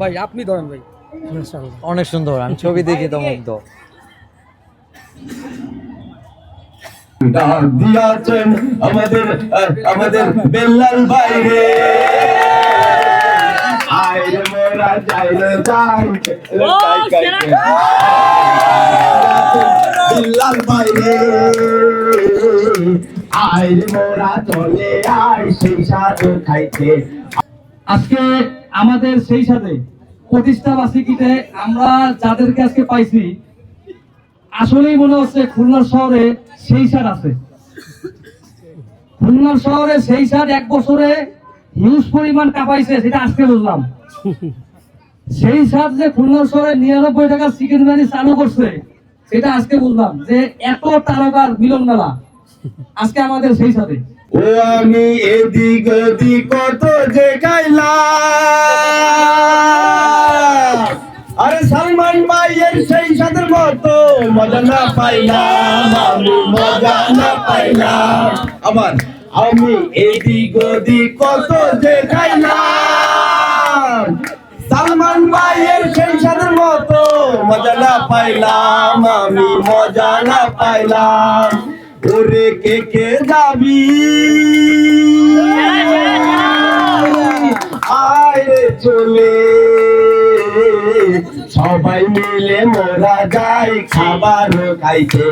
ভাই আপনি ধরেন ভাই। অনেক সুন্দর, আমি ছবি দেখি তো মুগ্ধ। ডাক দিয়াছেন আমাদের আমাদের বেল্লাল বাইরে আইরে মোরা যাইরে যাই বেল্লাল বাইরে আইরে মোরা চলে আই সেই সাথে খাইতে। আজকে আমাদের সেই সাথে প্রতিষ্ঠা বার্ষিকীতে আমরা যাদেরকে আজকে পাইছি, আসলেই মনে হচ্ছে খুলনা শহরে সেই সার আছে। খুলনা শহরে সেই সার এক বছরে হিউজ পরিমাণ কাঁপাইছে, সেটা আজকে বুঝলাম। সেই সার যে খুলনা শহরে 99 টাকা চিকেন বিরিয়ানি চালু করছে, সেটা আজকে বুঝলাম যে এত তারকার মিলন মেলা আজকে আমাদের সেই সাথে। ও আমি এদিক ওদিক কত যে গাইলাম, আরে সালমান ভাইয়ের সেই সাথের মতো মজা না পাইলাম, আমি মজা না পাইলাম। আবার আমি এদিক ওদিক কত যে গাইলাম, সালমান ভাইয়ের সেই সাথের মতো মজা না পাইলাম, আমি মজা না পাইলাম। ওরে কে কে যাবি আয় চলে, সবাই মিলে মোরা যাই খাবার খাইতে।